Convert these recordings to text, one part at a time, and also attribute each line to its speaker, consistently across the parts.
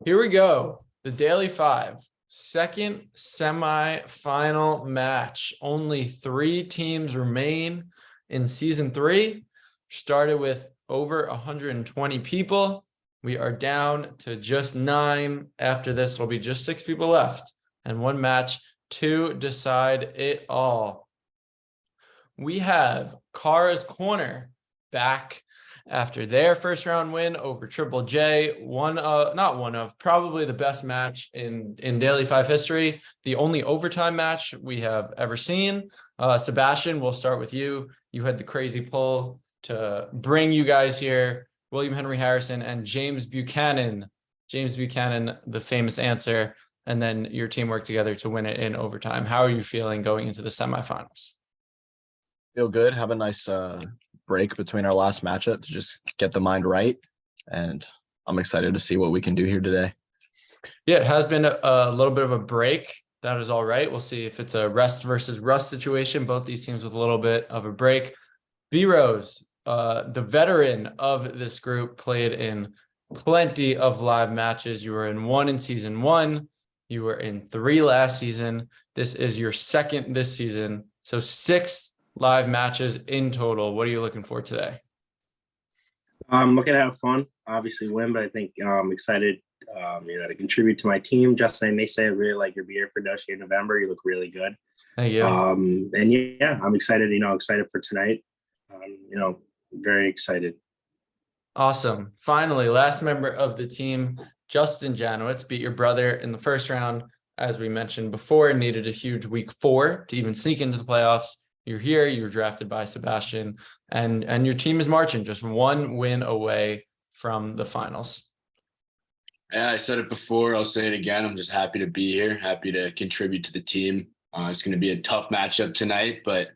Speaker 1: Here we go. The Daily Five, second semifinal match. Only 3 teams remain in season 3. Started with over 120 people. We are down to just 9. After this, it'll be just 6 people left and one match to decide it all. We have Cara's Corner back after their first round win over Triple J. Probably the best match in Daily Five history. The only overtime match we have ever seen. Sebastian, we'll start with you. You had the crazy pull to bring you guys here. William Henry Harrison and James Buchanan. James Buchanan, the famous answer. And then your team worked together to win it in overtime. How are you feeling going into the semifinals?
Speaker 2: Feel good. Have a nice break between our last matchup to just get the mind right. And I'm excited to see what we can do here today.
Speaker 1: Yeah, it has been a little bit of a break. That is all right. We'll see if it's a rest versus rust situation. Both these teams with a little bit of a break. B-Rose, the veteran of this group, played in plenty of live matches. You were in 1 in season 1. You were in 3 last season. This is your 2nd this season. So 6 live matches in total. What are you looking for today?
Speaker 3: I'm looking to have fun, obviously win, but I think I'm excited to contribute to my team. Justin, I may say I really like your beer production in November. You look really good.
Speaker 1: Thank you.
Speaker 3: And yeah, I'm excited, excited for tonight. Very excited.
Speaker 1: Awesome. Finally, last member of the team, Justin Janowitz, beat your brother in the first round. As we mentioned before, needed a huge week 4 to even sneak into the playoffs. You're here, you were drafted by Sebastian, and your team is marching just 1 win away from the finals.
Speaker 4: Yeah, I said it before, I'll say it again. I'm just happy to be here, happy to contribute to the team. It's going to be a tough matchup tonight, but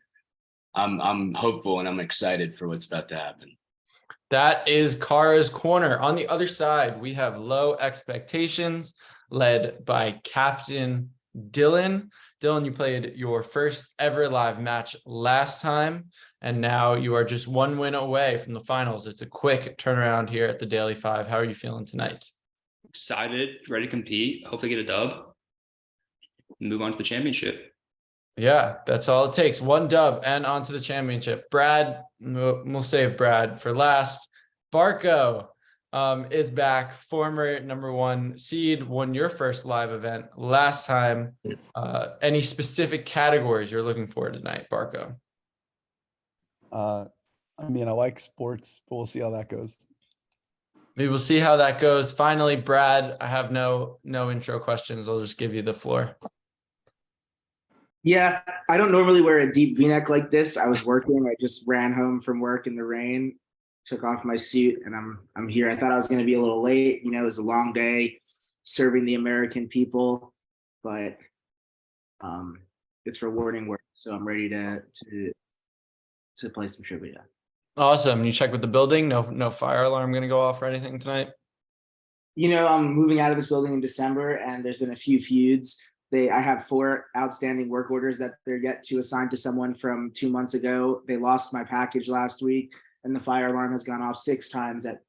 Speaker 4: I'm hopeful and I'm excited for what's about to happen.
Speaker 1: That is Cara's Corner. On the other side, we have Low Expectations, led by Captain Dylan. Dylan, you played your first ever live match last time, and now you are just 1 win away from the finals. It's a quick turnaround here at the Daily Five. How are you feeling tonight?
Speaker 5: Excited, ready to compete, hopefully get a dub, move on to the championship.
Speaker 1: Yeah, that's all it takes. 1 dub and on to the championship. Brad, we'll save Brad for last. Barco is back, former #1 seed, won your first live event last time. Any specific categories you're looking for tonight, Barco?
Speaker 6: I like sports, but we'll see how that goes.
Speaker 1: We will see how that goes. Finally, Brad, I have no intro questions. I'll just give you the floor.
Speaker 7: Yeah, I don't normally wear a deep V-neck like this. I was working. I just ran home from work in the rain, took off my suit, and I'm here. I thought I was going to be a little late. It was a long day serving the American people, but it's rewarding work. So I'm ready to play some trivia.
Speaker 1: Awesome. You check with the building? No fire alarm going to go off or anything tonight?
Speaker 7: I'm moving out of this building in December, and there's been a few feuds. I have 4 outstanding work orders that they're yet to assign to someone from 2 months ago. They lost my package last week, and the fire alarm has gone off 6 times at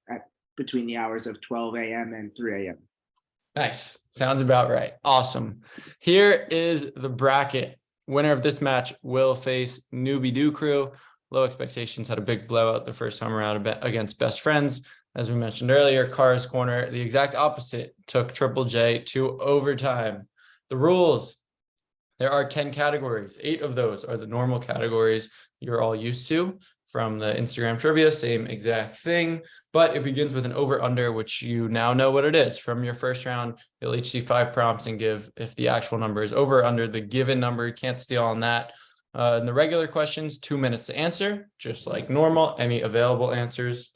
Speaker 7: between the hours of 12 a.m. and 3 a.m.
Speaker 1: Nice. Sounds about right. Awesome. Here is the bracket. Winner of this match will face Newbie Do Crew. Low Expectations had a big blowout the first time around against Best Friends. As we mentioned earlier, Cara's Corner, the exact opposite, took Triple J to overtime. The rules: there are 10 categories. 8 of those are the normal categories you're all used to from the Instagram trivia, same exact thing, but it begins with an over-under, which you now know what it is. From your first round, you'll each see 5 prompts and give if the actual number is over or under the given number. You can't steal on that. In the regular questions, 2 minutes to answer, just like normal. Any available answers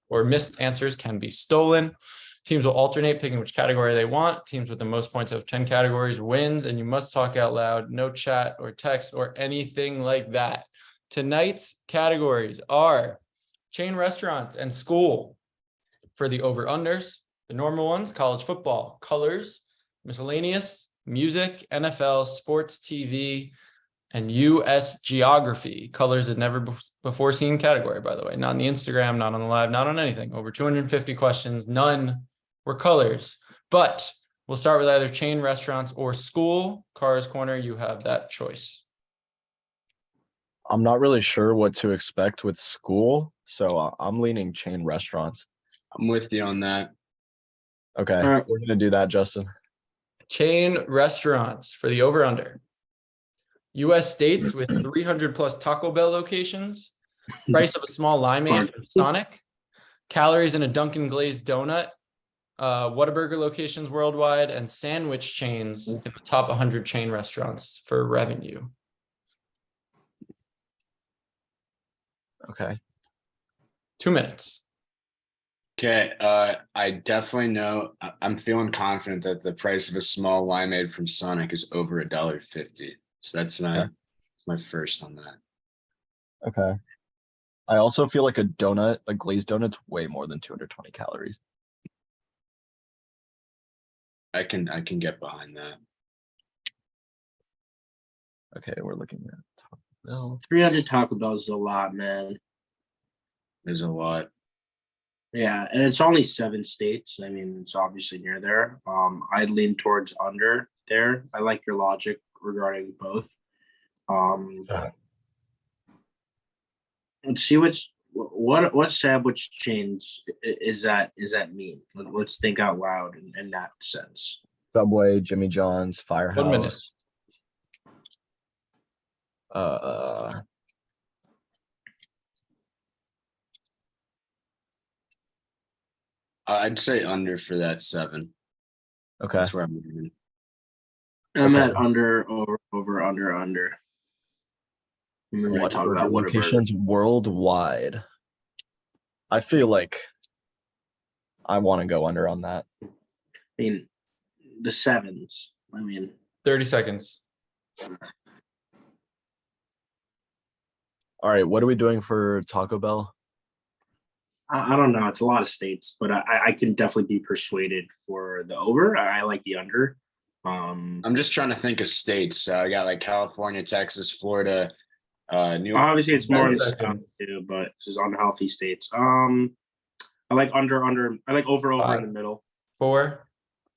Speaker 1: or missed answers can be stolen. Teams will alternate picking which category they want. Teams with the most points out of 10 categories wins, and you must talk out loud. No chat or text or anything like that. Tonight's categories are chain restaurants and school for the over-unders. The normal ones: college football, colors, miscellaneous, music, NFL, sports, TV, and U.S. geography. Colors had never before seen category, by the way. Not on the Instagram, not on the live, not on anything. Over 250 questions, none were colors. But we'll start with either chain restaurants or school. Cara's Corner, you have that choice.
Speaker 2: I'm not really sure what to expect with school, so I'm leaning chain restaurants.
Speaker 4: I'm with you on that.
Speaker 2: Okay,
Speaker 3: All right.
Speaker 2: we're gonna do that, Justin.
Speaker 1: Chain restaurants for the over-under. US states with 300 plus Taco Bell locations. Price of a small limeade from Sonic. Calories in a Dunkin' glazed donut. Whataburger locations worldwide, and sandwich chains in the top 100 chain restaurants for revenue.
Speaker 2: Okay.
Speaker 1: 2 minutes.
Speaker 4: Okay, I definitely know. I'm feeling confident that the price of a small limeade from Sonic is over $1.50. So that's my first on that.
Speaker 2: Okay. I also feel like a donut, a glazed donut's way more than 220 calories.
Speaker 4: I can get behind that.
Speaker 2: Okay, we're looking at Taco Bell.
Speaker 3: 300 Taco Bells is a lot, man.
Speaker 4: There's a lot.
Speaker 3: Yeah, and it's only 7 states. I mean, it's obviously near there. I'd lean towards under there. I like your logic regarding both. Let's see what sandwich chains is that mean? Let's think out loud in that sense.
Speaker 2: Subway, Jimmy John's,
Speaker 1: 1 minute.
Speaker 2: Firehouse.
Speaker 4: I'd say under for that 7.
Speaker 2: Okay.
Speaker 4: That's where I'm leaning.
Speaker 3: I'm
Speaker 2: Okay.
Speaker 3: at under, over, under. And then I talk
Speaker 2: Whataburger
Speaker 3: about Whataburger.
Speaker 2: locations worldwide. I feel like I want to go under on that.
Speaker 3: I mean, the 7s. I mean,
Speaker 1: 30 seconds.
Speaker 2: All right, what are we doing for Taco Bell?
Speaker 3: I don't know. It's a lot of states, but I can definitely be persuaded for the over. I like the under.
Speaker 4: I'm just trying to think of states. I got like California, Texas, Florida, New.
Speaker 3: Obviously, it's more in the
Speaker 1: 10
Speaker 3: south
Speaker 1: seconds.
Speaker 3: too, but this is unhealthy states. I like under. I like over in the
Speaker 1: 5,
Speaker 3: middle.
Speaker 1: 4,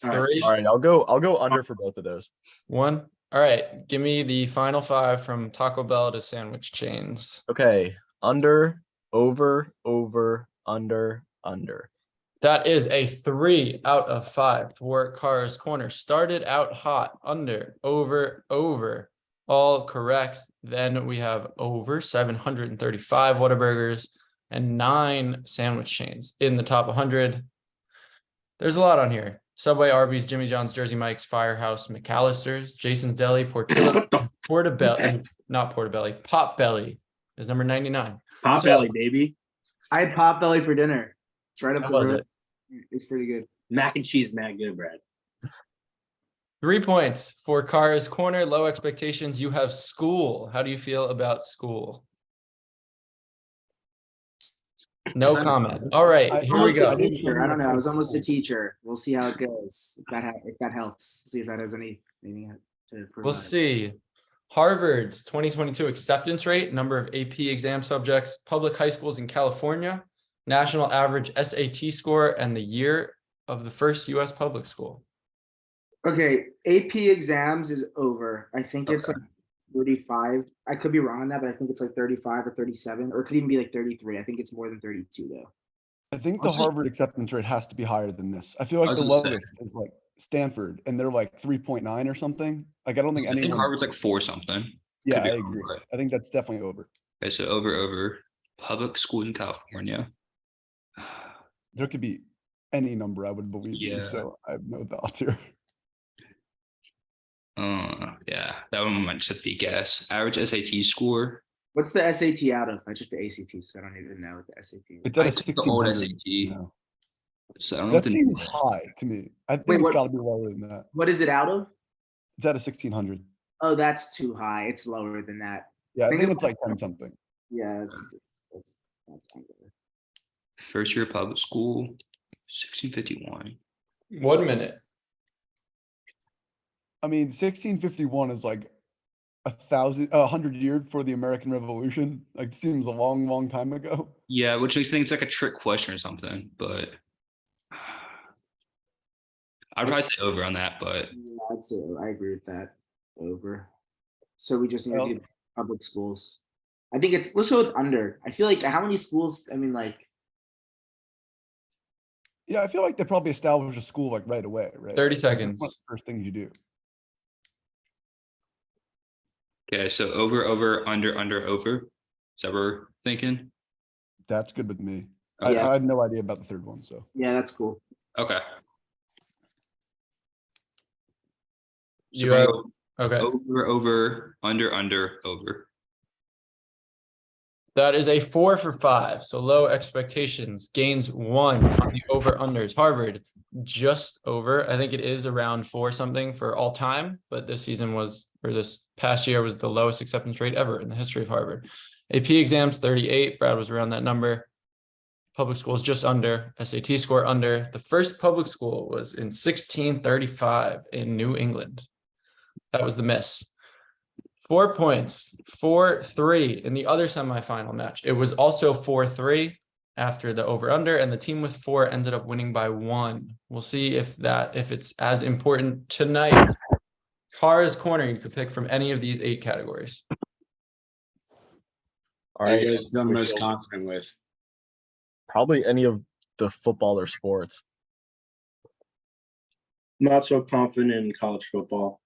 Speaker 3: All right.
Speaker 1: 3,
Speaker 2: All right, I'll go under for both of those.
Speaker 1: 1. All right, give me the final 5 from Taco Bell to sandwich chains.
Speaker 2: Okay, under, over, under.
Speaker 1: That is a 3 out of 5 for Cara's Corner. Started out hot, under, over, all correct. Then we have over 735 Whataburgers and 9 sandwich chains in the top 100. There's a lot on here. Subway, Arby's, Jimmy John's, Jersey Mike's, Firehouse, McAllister's, Jason's Deli, Portillo,
Speaker 3: What the
Speaker 1: Portobello, not Portobello, Potbelly is number 99.
Speaker 3: Pot
Speaker 1: So-
Speaker 3: belly, baby.
Speaker 7: I had Potbelly for dinner. It's right up
Speaker 1: How
Speaker 7: the
Speaker 1: was
Speaker 7: road.
Speaker 1: it?
Speaker 7: It's pretty good.
Speaker 3: Mac and cheese, mad good, Brad.
Speaker 1: 3 points for Cara's Corner. Low expectations. You have school. How do you feel about school? No comment. All right, here we
Speaker 7: Almost
Speaker 1: go.
Speaker 7: a teacher. I don't know. I was almost a teacher. We'll see how it goes. If that helps. See if that has anything to provide.
Speaker 1: We'll see. Harvard's 2022 acceptance rate, number of AP exam subjects, public high schools in California, national average SAT score, and the year of the first US public school.
Speaker 7: Okay, AP exams is over. I think it's like 35. I could be wrong on that, but I think it's like 35 or 37, or it could even be like 33. I think it's more than 32 though.
Speaker 6: I think the
Speaker 5: I'll say-
Speaker 6: Harvard acceptance rate has to be higher than this. I feel like
Speaker 5: was
Speaker 6: the
Speaker 5: gonna say.
Speaker 6: lowest is like Stanford, and they're like 3.9 or something. Like I don't think
Speaker 5: I think
Speaker 6: anyone.
Speaker 5: Harvard's like 4 something.
Speaker 6: Yeah,
Speaker 5: be
Speaker 6: I
Speaker 5: wrong,
Speaker 6: agree.
Speaker 5: but-
Speaker 6: I think that's definitely over.
Speaker 5: Okay, so over public school in California.
Speaker 6: There could be any number, I would believe.
Speaker 5: Yeah.
Speaker 6: So I have no thoughts here.
Speaker 5: Yeah, that one might just have to be a guess. Average SAT score.
Speaker 7: What's the SAT out of? I took the ACT, so I don't even know what the SAT is.
Speaker 6: It's at
Speaker 5: I
Speaker 6: a
Speaker 5: took the old
Speaker 6: 1600.
Speaker 5: SAT.
Speaker 6: now.
Speaker 5: So I don't know what
Speaker 6: That
Speaker 5: the
Speaker 6: seems
Speaker 5: new is.
Speaker 6: high to me. I think
Speaker 7: Wait,
Speaker 6: it's
Speaker 7: what-
Speaker 6: got to be lower than that.
Speaker 7: What is it out of?
Speaker 6: It's at a 1600.
Speaker 7: Oh, that's too high. It's lower than that.
Speaker 6: Yeah, I
Speaker 7: Think
Speaker 6: think
Speaker 7: about-
Speaker 6: it's like 10 something.
Speaker 7: Yeah, that's under.
Speaker 5: First year public school, 1651.
Speaker 1: 1 minute.
Speaker 6: I mean, 1651 is like 100 years before the American Revolution. Like, it seems a long, long time ago.
Speaker 5: Yeah, which makes me think it's like a trick question or something, but I'd probably say over on that, but
Speaker 7: Yeah, I'd say I agree with that. Over. So we just need to
Speaker 6: Well-
Speaker 7: do public schools. I think let's go with under. I feel like how many schools? I mean, like
Speaker 6: Yeah, I feel like they probably establish a school like right away, right?
Speaker 1: 30
Speaker 6: Like, that's one of
Speaker 1: seconds.
Speaker 6: the first things you do.
Speaker 5: okay. So over, under, over. Is that what we're thinking?
Speaker 6: That's good with me.
Speaker 5: Okay.
Speaker 6: I had no idea about the third one, so.
Speaker 7: yeah, that's cool.
Speaker 5: Okay. So
Speaker 1: You
Speaker 5: we're
Speaker 1: have,
Speaker 5: gonna go
Speaker 1: okay.
Speaker 5: over, under, over.
Speaker 1: That is a 4 for 5. So low expectations. Gains 1 on the over unders. Harvard just over. I think it is around 4 something for all time, but this season was, or this past year was the lowest acceptance rate ever in the history of Harvard. AP exams 38. Brad was around that number. Public schools just under. SAT score under. The first public school was in 1635 in New England. That was the miss. 4 points, 4-3 in the other semifinal match. It was also 4-3 after the over under, and the team with 4 ended up winning by 1. We'll see if it's as important tonight. Cara's corner, you could pick from any of these 8 categories.
Speaker 2: All
Speaker 4: Are
Speaker 2: right.
Speaker 4: you guys feeling
Speaker 2: we
Speaker 4: most
Speaker 2: feel-
Speaker 4: confident with?
Speaker 2: Probably any of the football or sports.
Speaker 3: Not so confident in college football.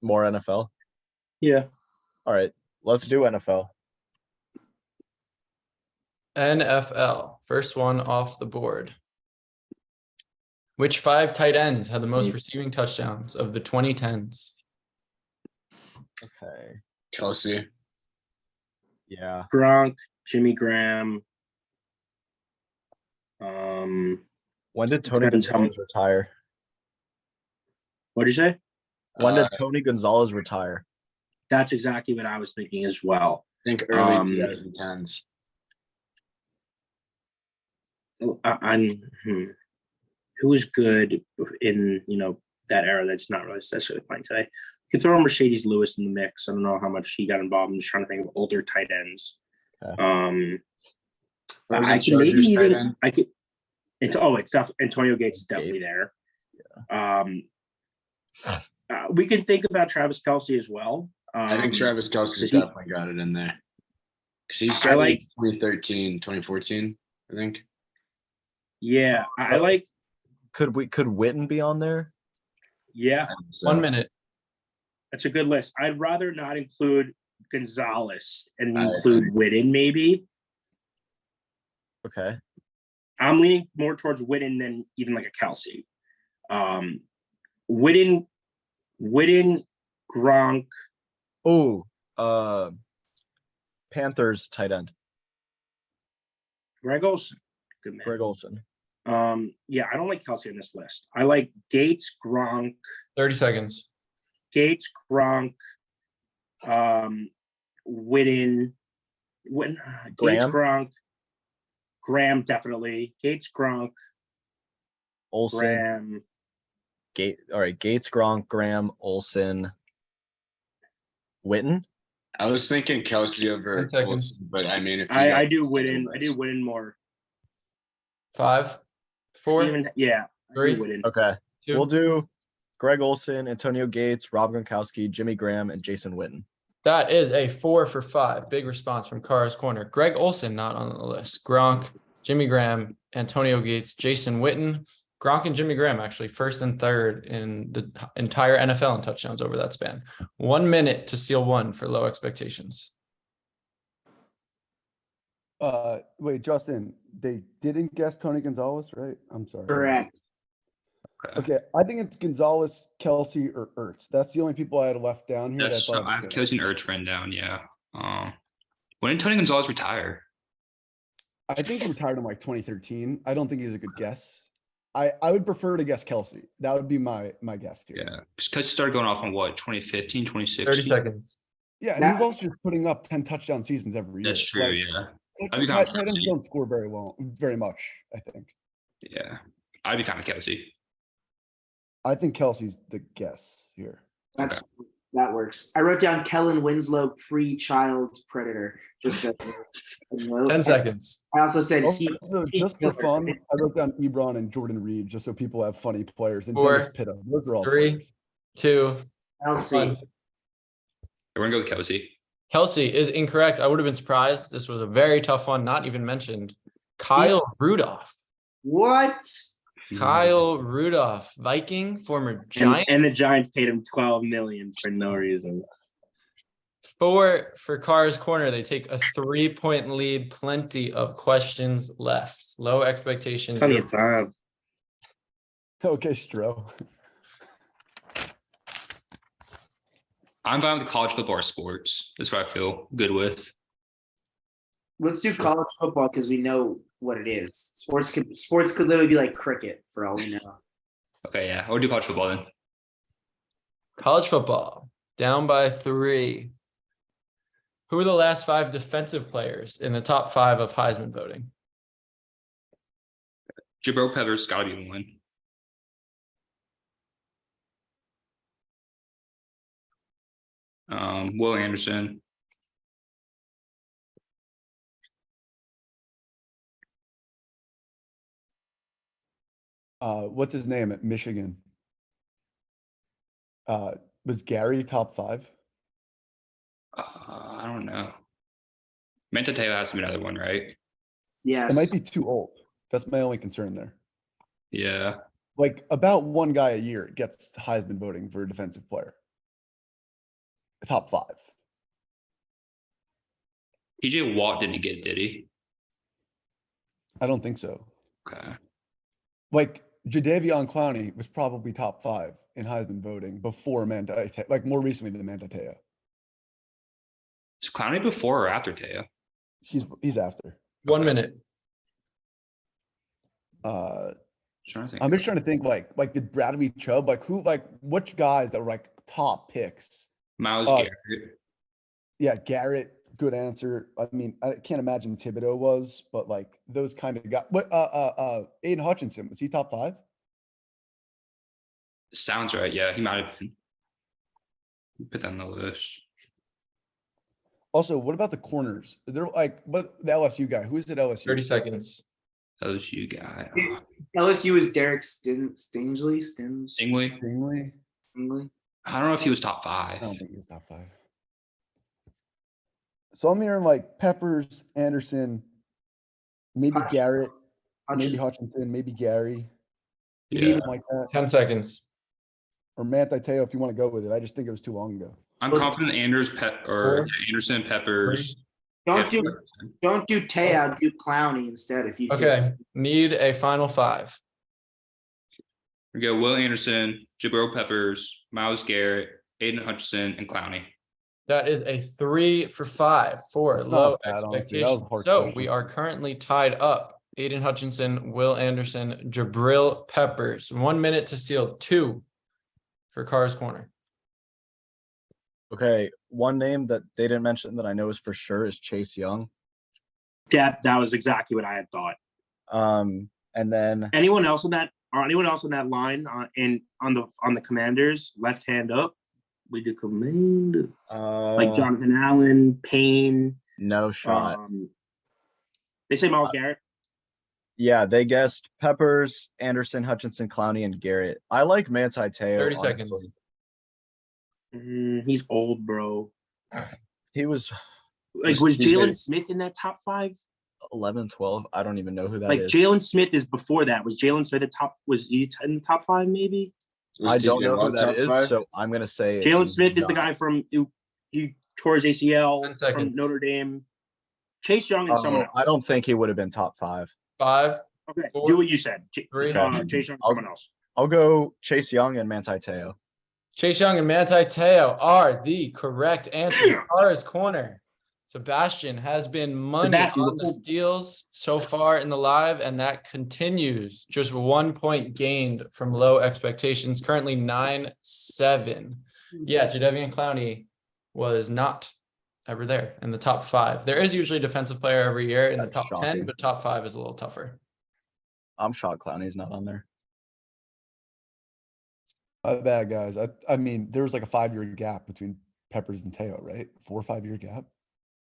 Speaker 2: More NFL.
Speaker 3: Yeah.
Speaker 2: All right. Let's do NFL.
Speaker 1: NFL, first one off the board. Which 5 tight ends had the most receiving touchdowns of the 2010s?
Speaker 2: Okay.
Speaker 4: Kelsey.
Speaker 2: Yeah.
Speaker 3: Gronk, Jimmy Graham.
Speaker 2: When did Tony
Speaker 3: Depends how-
Speaker 2: Gonzalez retire?
Speaker 3: What'd you say?
Speaker 2: When did Tony Gonzalez retire?
Speaker 3: That's exactly what I was thinking as well.
Speaker 4: I think early
Speaker 3: Um,
Speaker 4: 2010s.
Speaker 3: Who was good in that era that's not really necessarily playing today? You can throw Mercedes Lewis in the mix. I don't know how much he got involved. I'm just trying to think of older tight ends.
Speaker 2: Okay.
Speaker 4: What was
Speaker 3: I
Speaker 4: the
Speaker 3: can maybe
Speaker 4: Chargers tight
Speaker 3: even
Speaker 4: end?
Speaker 3: I could. It's Antonio Gates is definitely there. We can think about Travis Kelce as well.
Speaker 4: I think Travis Kelsey's
Speaker 3: does he-
Speaker 4: definitely got it in there. Because he
Speaker 3: I
Speaker 4: started
Speaker 3: like-
Speaker 4: in 2013, 2014, I think.
Speaker 3: Yeah, I like.
Speaker 2: Could Witten be on there?
Speaker 3: Yeah,
Speaker 4: I think so.
Speaker 1: 1 minute.
Speaker 3: that's a good list. I'd rather not include Gonzalez and
Speaker 4: I
Speaker 3: include Witten, maybe.
Speaker 2: Okay.
Speaker 3: I'm leaning more towards Witten than even like a Kelsey. Witten, Gronk.
Speaker 2: Oh, Panthers tight end,
Speaker 3: Greg Olsen. Good man.
Speaker 2: Greg Olsen.
Speaker 3: Yeah, I don't like Kelsey on this list. I like Gates, Gronk,
Speaker 1: 30 seconds.
Speaker 3: Witten, Gates,
Speaker 2: Graham?
Speaker 3: Gronk, Graham definitely. Gates, Gronk,
Speaker 2: Olsen.
Speaker 3: Graham.
Speaker 2: All right. Gates, Gronk, Graham, Olsen, Witten.
Speaker 4: I was thinking Kelsey over
Speaker 1: 10 seconds.
Speaker 4: Wilson, but I mean, if you
Speaker 3: I
Speaker 4: guys-
Speaker 3: do Witten. I do Witten more.
Speaker 1: 5, 4,
Speaker 3: Even, yeah, I do
Speaker 1: 3,
Speaker 3: Witten.
Speaker 2: Okay.
Speaker 1: 2.
Speaker 2: We'll do Greg Olsen, Antonio Gates, Rob Gronkowski, Jimmy Graham, and Jason Witten.
Speaker 1: That is a 4 for 5. Big response from Cara's corner. Greg Olsen not on the list. Gronk, Jimmy Graham, Antonio Gates, Jason Witten. Gronk and Jimmy Graham actually first and third in the entire NFL in touchdowns over that span. 1 minute to steal 1 for low expectations.
Speaker 6: Wait, Justin, they didn't guess Tony Gonzalez, right? I'm sorry.
Speaker 7: Correct.
Speaker 6: Okay, I think it's Gonzalez, Kelsey, or Ertz. That's the only people I had left down here. That I
Speaker 5: That's,
Speaker 6: thought
Speaker 5: I have Kelsey and Ertz written down. Yeah. When did Tony Gonzalez retire?
Speaker 6: I think he retired in like 2013. I don't think he's a good guess. I would prefer to guess Kelsey. That would be my guess here.
Speaker 5: Yeah. Because Kelsey started going off on what, 2015, 2016?
Speaker 1: 30 seconds.
Speaker 6: Yeah, and he's also just putting up 10 touchdown seasons every year.
Speaker 5: That's true.
Speaker 6: Like,
Speaker 5: Yeah.
Speaker 6: tight
Speaker 5: I'd be fine with
Speaker 6: ends
Speaker 5: Kelsey.
Speaker 6: don't score very much, I think.
Speaker 5: Yeah. I'd be fine with Kelsey.
Speaker 6: I think Kelsey's the guess here.
Speaker 7: That's That works. I wrote down Kellen Winslow pre-child predator. Just a note.
Speaker 1: 10 seconds.
Speaker 7: I also said
Speaker 6: Also, just for
Speaker 7: killer.
Speaker 6: fun, I wrote down Ebron and Jordan Reed, just so people have funny players. And
Speaker 1: 4,
Speaker 6: Dennis Pitta. Those are all
Speaker 1: 3,
Speaker 6: players.
Speaker 1: 2,
Speaker 7: I'll see.
Speaker 1: 1.
Speaker 5: We're gonna go with Kelsey.
Speaker 1: Kelsey is incorrect. I would have been surprised. This was a very tough one, not even mentioned. Kyle Rudolph.
Speaker 7: What?
Speaker 1: Kyle Rudolph, Viking, former Giant.
Speaker 3: And the Giants paid him 12 million for no reason.
Speaker 1: 4 for Cara's Corner. They take a 3-point lead. Plenty of questions left. Low expectations.
Speaker 3: Plenty of time.
Speaker 6: Okay, Stro.
Speaker 5: I'm fine with college football or sports. That's what I feel good with.
Speaker 7: Let's do college football because we know what it is. Sports could literally be like cricket for all we know.
Speaker 5: Okay, yeah. I'll do college football then.
Speaker 1: College football, down by 3. Who are the last 5 defensive players in the top 5 of Heisman voting?
Speaker 5: Jabril Peppers gotta be one. Will Anderson.
Speaker 6: What's his name at Michigan? Was Gary top 5?
Speaker 5: I don't know. Mentateo has to be another one, right?
Speaker 7: Yes.
Speaker 6: It might be too old. That's my only concern there.
Speaker 5: Yeah.
Speaker 6: Like about one guy a year gets Heisman voting for a defensive player. Top 5.
Speaker 5: PJ Watt didn't get, did he?
Speaker 6: I don't think so.
Speaker 5: Okay.
Speaker 6: Like Jadeveon Clowney was probably top 5 in Heisman voting before Manti, like more recently than Manti.
Speaker 5: Is Clowney before or after Teo?
Speaker 6: He's after.
Speaker 1: 1 minute.
Speaker 5: Trying to think.
Speaker 6: I'm just trying to think like did Bradley Chubb, like who, like which guys that were like top picks?
Speaker 5: Miles
Speaker 6: uh,
Speaker 5: Garrett.
Speaker 6: Yeah, Garrett, good answer. I mean, I can't imagine Thibodeau was, but like those kind of guys. What Aiden Hutchinson, was he top 5?
Speaker 5: Sounds right. Yeah, he might have been. Put that on the list.
Speaker 6: Also, what about the corners? They're like, what the LSU guy? Who is it LSU?
Speaker 1: 30 seconds.
Speaker 5: LSU guy.
Speaker 7: LSU is Derek Stingley.
Speaker 5: Stingley.
Speaker 6: Stingley?
Speaker 7: Stingley.
Speaker 5: I don't know if he was top 5.
Speaker 6: I don't think he was top 5. So I'm hearing like Peppers, Anderson, maybe
Speaker 7: Hutchinson.
Speaker 6: Garrett, maybe
Speaker 7: Hutchinson.
Speaker 6: Hutchinson, maybe Gary,
Speaker 5: Yeah.
Speaker 6: something like that.
Speaker 1: 10 seconds.
Speaker 6: Or Manti Te'o if you want to go with it. I just think it was too long ago.
Speaker 5: I'm confident Anderson, Peppers.
Speaker 7: Don't
Speaker 5: Yeah,
Speaker 7: do Teo, do Clowney instead if you choose.
Speaker 1: Okay. Need a final 5.
Speaker 5: We go Will Anderson, Jabril Peppers, Miles Garrett, Aiden Hutchinson, and Clowney.
Speaker 1: That is a 3 for 5 for
Speaker 6: That's
Speaker 1: low
Speaker 6: not bad, honestly. That was
Speaker 1: expectations.
Speaker 6: a hard
Speaker 1: So
Speaker 6: question.
Speaker 1: we are currently tied up. Aiden Hutchinson, Will Anderson, Jabril Peppers. 1 minute to seal 2 for Cara's Corner.
Speaker 2: Okay, one name that they didn't mention that I know is for sure is Chase Young.
Speaker 3: That was exactly what I had thought.
Speaker 2: And then
Speaker 3: Anyone else on that line on the Commanders, left hand up? We do command like Jonathan Allen, Payne.
Speaker 2: no shot.
Speaker 3: They say Miles Garrett.
Speaker 2: Yeah, they guessed Peppers, Anderson, Hutchinson, Clowney, and Garrett. I like Manti Te'o.
Speaker 1: 30 seconds.
Speaker 2: honestly.
Speaker 3: He's old, bro.
Speaker 2: He was
Speaker 3: Like,
Speaker 2: He's-
Speaker 3: was
Speaker 2: he's
Speaker 3: Jalen
Speaker 2: made-
Speaker 3: Smith in that top 5?
Speaker 2: 11, 12. I don't even know who that
Speaker 3: Like
Speaker 2: is.
Speaker 3: Jalen Smith is before that. Was Jalen Smith was he in the top 5 maybe?
Speaker 2: I don't know who that is, so I'm gonna say it's
Speaker 3: Jalen Smith is the
Speaker 2: not.
Speaker 3: guy from he tore his ACL
Speaker 1: 10
Speaker 3: from
Speaker 1: seconds.
Speaker 3: Notre Dame. Chase Young and someone else.
Speaker 2: I don't think he would have been top 5.
Speaker 1: 5.
Speaker 3: Okay,
Speaker 1: 4,
Speaker 3: do what you said.
Speaker 1: 3.
Speaker 3: Chase Young and
Speaker 2: I'll-
Speaker 3: someone else.
Speaker 2: I'll go Chase Young and Manti Te'o.
Speaker 1: Chase Young and Manti Te'o are the correct answer. Cara's Corner. Sebastian has been money
Speaker 3: Sebastian,
Speaker 1: on the steals so far in the live, and that continues. Just 1 point gained from low expectations. Currently 9-7. Yeah, Jadeveon Clowney was not ever there in the top 5. There is usually a defensive player every year in the
Speaker 2: That's
Speaker 1: top 10,
Speaker 2: shocking.
Speaker 1: but top 5 is a little tougher.
Speaker 2: I'm shocked Clowney's not on there.
Speaker 6: My bad, guys. I mean, there was like a 5-year gap between Peppers and Teo, right? 4 or 5 year gap.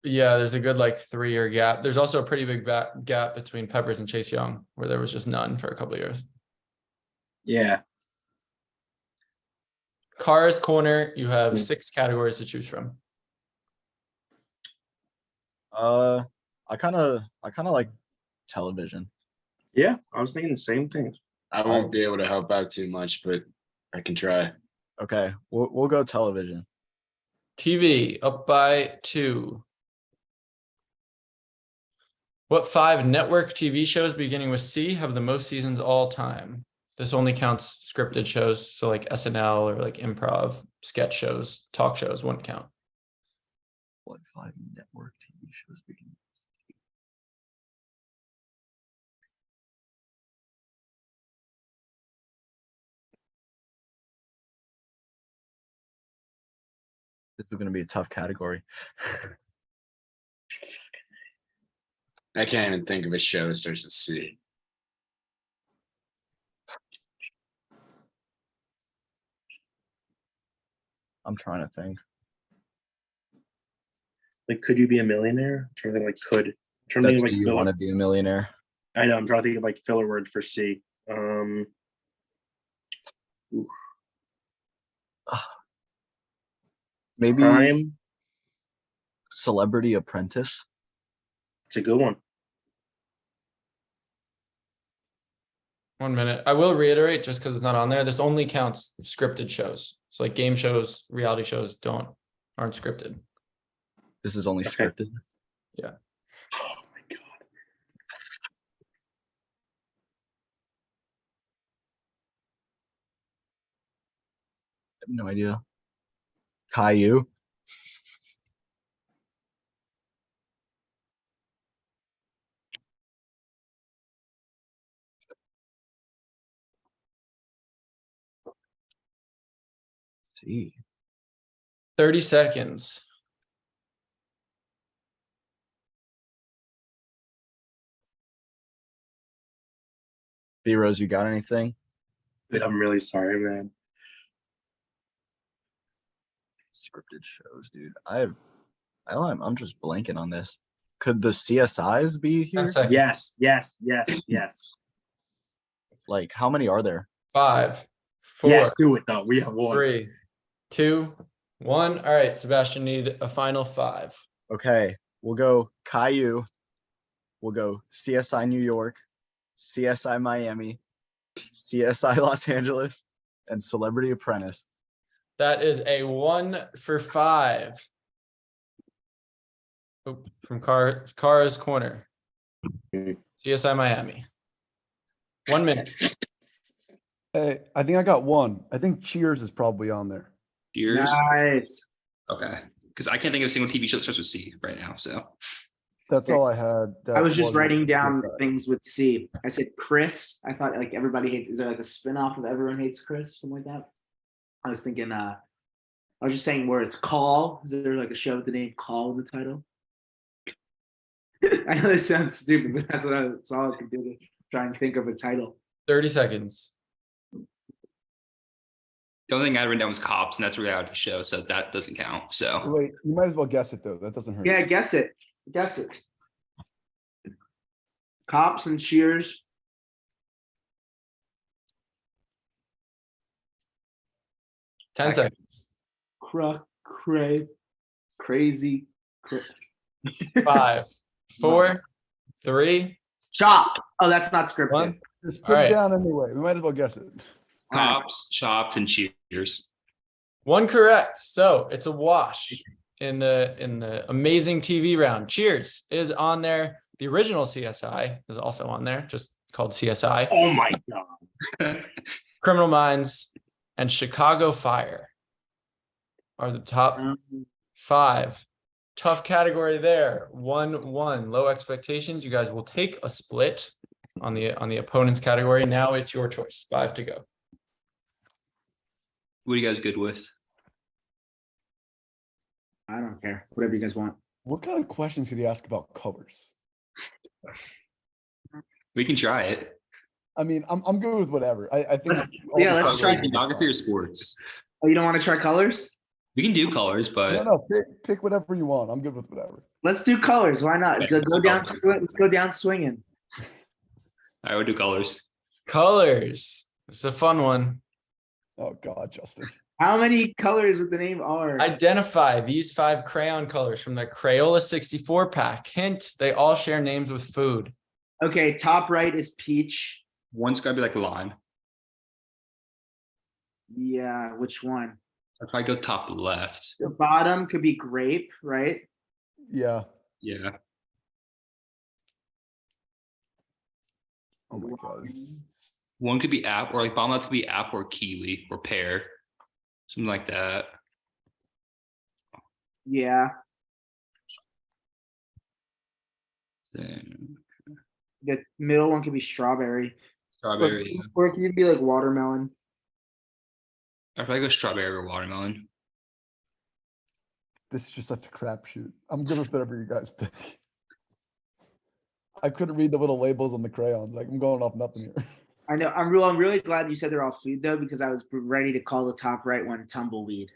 Speaker 1: Yeah, there's a good like 3-year gap. There's also a pretty big gap between Peppers and Chase Young, where there was just none for a couple of years.
Speaker 3: Yeah.
Speaker 1: Cara's corner, you have 6 categories to choose from.
Speaker 2: I kind of like television.
Speaker 3: Yeah. I was thinking the same thing.
Speaker 4: I won't be able to help out too much, but I can try.
Speaker 2: Okay, we'll go television.
Speaker 1: TV up by 2. What 5 network TV shows beginning with C have the most seasons all time? This only counts scripted shows, so like SNL or like improv, sketch shows, talk shows wouldn't count.
Speaker 2: What 5 network TV shows begin? This is going to be a tough category.
Speaker 4: I can't even think of a show that starts with C.
Speaker 2: I'm trying to think.
Speaker 3: Like, could you be a millionaire? I'm trying to think like could. I'm trying to
Speaker 2: That's
Speaker 3: think of
Speaker 2: do
Speaker 3: like
Speaker 2: you want to be a millionaire?
Speaker 3: I know. I'm trying to think of like filler words for C.
Speaker 2: Maybe
Speaker 3: Crime.
Speaker 2: Celebrity Apprentice.
Speaker 3: It's a good one.
Speaker 1: 1 minute. I will reiterate, just because it's not on there, this only counts scripted shows. So like game shows, reality shows aren't scripted.
Speaker 2: This is only
Speaker 3: Okay.
Speaker 2: scripted.
Speaker 1: Yeah.
Speaker 3: Oh my god.
Speaker 2: I have no idea. Caillou. See.
Speaker 1: 30 seconds.
Speaker 2: B-Rose, you got anything?
Speaker 3: Dude, I'm really sorry, man.
Speaker 2: Scripted shows, dude. I'm just blanking on this. Could the CSIs be
Speaker 1: 10
Speaker 2: here?
Speaker 1: seconds.
Speaker 3: Yes.
Speaker 2: Like, how many are there?
Speaker 1: 5, 4,
Speaker 3: Yes, do it though. We have one.
Speaker 1: 3, 2, 1. All right, Sebastian, need a final 5.
Speaker 2: Okay, we'll go Caillou. We'll go CSI New York, CSI Miami, CSI Los Angeles, and Celebrity Apprentice.
Speaker 1: That is a 1 for 5. From Cara's corner. CSI Miami. 1 minute.
Speaker 6: Hey, I think I got one. I think Cheers is probably on there.
Speaker 5: Cheers.
Speaker 7: Nice.
Speaker 5: Okay. Because I can't think of a single TV show that starts with C right now. So
Speaker 6: That's
Speaker 7: Sick.
Speaker 6: all I had.
Speaker 7: I was just
Speaker 6: wasn't
Speaker 7: writing down
Speaker 6: scripted.
Speaker 7: things with C. I said Chris. I thought like everybody hates. Is there like a spinoff of Everyone Hates Chris? Something like that. I was thinking. I was just saying where it's Call. Is there like a show with the name Call in the title? I know this sounds stupid, but that's all I could do to try and think of a title.
Speaker 1: 30 seconds.
Speaker 5: the only thing I had written down was Cops, and that's a reality show, so that doesn't count. So
Speaker 6: Wait, you might as well guess it though. That doesn't hurt.
Speaker 7: Yeah, guess it. Guess it. Cops and Cheers.
Speaker 1: Ten seconds.
Speaker 7: Crazy.
Speaker 1: 5, 4, 3,
Speaker 7: Chop. Oh, that's not scripted.
Speaker 1: 1.
Speaker 6: Just put
Speaker 1: All
Speaker 6: it
Speaker 1: right.
Speaker 6: down anyway. We might as well guess it.
Speaker 5: Cops, Chopped, and Cheers.
Speaker 1: 1 correct. So it's a wash in the amazing TV round. Cheers is on there. The original CSI is also on there, just called CSI.
Speaker 3: Oh my god.
Speaker 1: Criminal Minds and Chicago Fire are the top 5. Tough category there. 1-1. Low expectations. You guys will take a split on the opponent's category. Now it's your choice. 5 to go.
Speaker 5: What are you guys good with?
Speaker 7: I don't care. Whatever you guys want.
Speaker 6: What kind of questions could you ask about covers?
Speaker 5: We can try it.
Speaker 6: I mean, I'm good with whatever. I think.
Speaker 7: Let's-
Speaker 6: all
Speaker 7: yeah,
Speaker 6: the
Speaker 7: let's
Speaker 6: colors
Speaker 7: try
Speaker 6: are good
Speaker 5: Geography or
Speaker 6: fun.
Speaker 5: sports?
Speaker 7: Oh, you don't want to try colors?
Speaker 5: We can do colors, but
Speaker 6: No, pick whatever you want. I'm good with whatever.
Speaker 7: Let's do colors. Why not?
Speaker 5: Okay,
Speaker 7: Go,
Speaker 5: let's
Speaker 7: go
Speaker 5: do
Speaker 7: down.
Speaker 5: colors.
Speaker 7: Let's go down swinging.
Speaker 5: I would do colors.
Speaker 1: Colors. It's a fun one.
Speaker 6: Oh God, Justin.
Speaker 7: How many colors with the name R?
Speaker 1: Identify these 5 crayon colors from the Crayola 64 pack. Hint, they all share names with food.
Speaker 7: Okay, top right is peach.
Speaker 5: One's gotta be like a lime.
Speaker 7: Yeah, which one?
Speaker 5: I'd probably go top left.
Speaker 7: The bottom could be grape, right?
Speaker 6: Yeah.
Speaker 5: Yeah.
Speaker 6: Oh my God. this-
Speaker 5: One could be apple, or like bottom left could be apple or kiwi or pear. Something like that.
Speaker 7: Yeah.
Speaker 5: Then
Speaker 7: The middle one could be strawberry.
Speaker 5: strawberry. Yeah.
Speaker 7: Or it could be like watermelon.
Speaker 5: I'd probably go strawberry or watermelon.
Speaker 6: This is just such a crapshoot. I'm good with whatever you guys pick. I couldn't read the little labels on the crayons. Like I'm going off nothing here.
Speaker 7: I know. I'm really glad you said they're all food though, because I was ready to call the top right one tumbleweed.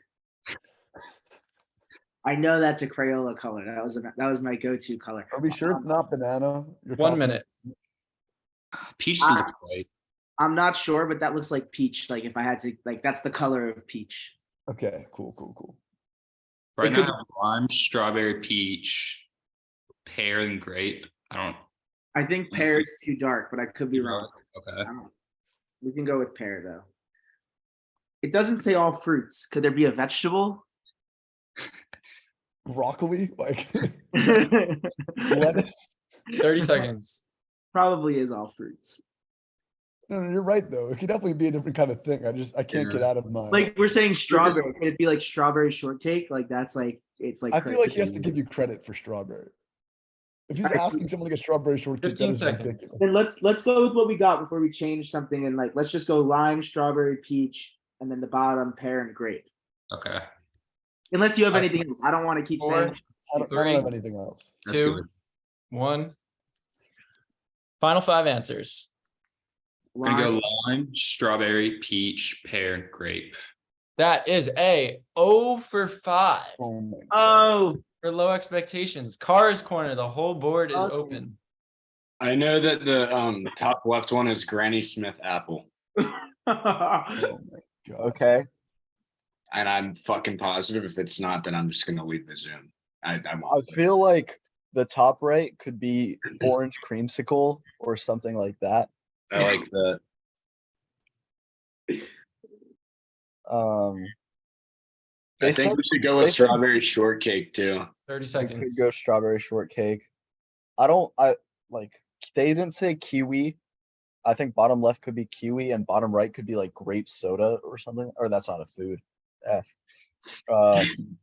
Speaker 7: I know that's a Crayola color. That was my go-to color.
Speaker 6: Are we sure it's not banana? You're
Speaker 1: 1
Speaker 6: confident?
Speaker 1: minute.
Speaker 5: Peach seems white.
Speaker 7: I'm not sure, but that looks like peach. Like if I had to, like that's the color of peach.
Speaker 6: Okay, cool.
Speaker 5: Right
Speaker 7: It
Speaker 5: now, I
Speaker 7: could
Speaker 5: have lime, strawberry, peach, pear, and grape.
Speaker 7: I think pear is too dark, but I could be wrong.
Speaker 5: Okay.
Speaker 7: We can go with pear though. It doesn't say all fruits. Could there be a vegetable?
Speaker 6: Broccoli, like
Speaker 7: Probably
Speaker 6: lettuce.
Speaker 1: 30 seconds.
Speaker 7: is all fruits.
Speaker 6: No, you're right though. It could definitely be a different kind of thing. I can't get out of my.
Speaker 7: Like we're saying strawberry. Could it be like strawberry shortcake? Like that's like it's like.
Speaker 6: I feel like he has to give you credit for strawberry. If he's
Speaker 7: Alright,
Speaker 6: asking someone to get strawberry shortcake, that
Speaker 1: 15
Speaker 6: is
Speaker 1: seconds.
Speaker 6: ridiculous.
Speaker 7: Then let's go with what we got before we change something, and like let's just go lime, strawberry, peach, and then the bottom pear and grape.
Speaker 5: Okay.
Speaker 7: Unless you have anything else, I don't want to keep
Speaker 1: 4,
Speaker 7: saying.
Speaker 6: I don't
Speaker 1: Three.
Speaker 6: have anything else.
Speaker 5: That's
Speaker 1: 2,
Speaker 5: good.
Speaker 1: 1. Final 5 answers.
Speaker 5: I'm gonna
Speaker 7: Lime.
Speaker 5: go lime, strawberry, peach, pear, grape.
Speaker 1: That is a 0 for 5
Speaker 6: Oh my God.
Speaker 7: Oh,
Speaker 1: for low expectations. Cars corner, the whole board is
Speaker 7: Okay.
Speaker 1: open.
Speaker 4: I know that the top left one is Granny Smith apple,
Speaker 6: Oh my God.
Speaker 2: Okay,
Speaker 4: and I'm fucking positive if it's not, then I'm just gonna leave the Zoom. I
Speaker 2: I feel like the top right could be orange creamsicle or something like that.
Speaker 4: like the
Speaker 2: Um,
Speaker 4: I
Speaker 2: They
Speaker 4: think
Speaker 2: said-
Speaker 4: we should go with
Speaker 2: they said-
Speaker 4: strawberry shortcake too.
Speaker 1: 30
Speaker 2: we
Speaker 1: seconds.
Speaker 2: could go strawberry shortcake. They didn't say kiwi. I think bottom left could be kiwi and bottom right could be like grape soda or something, or that's not a food. F.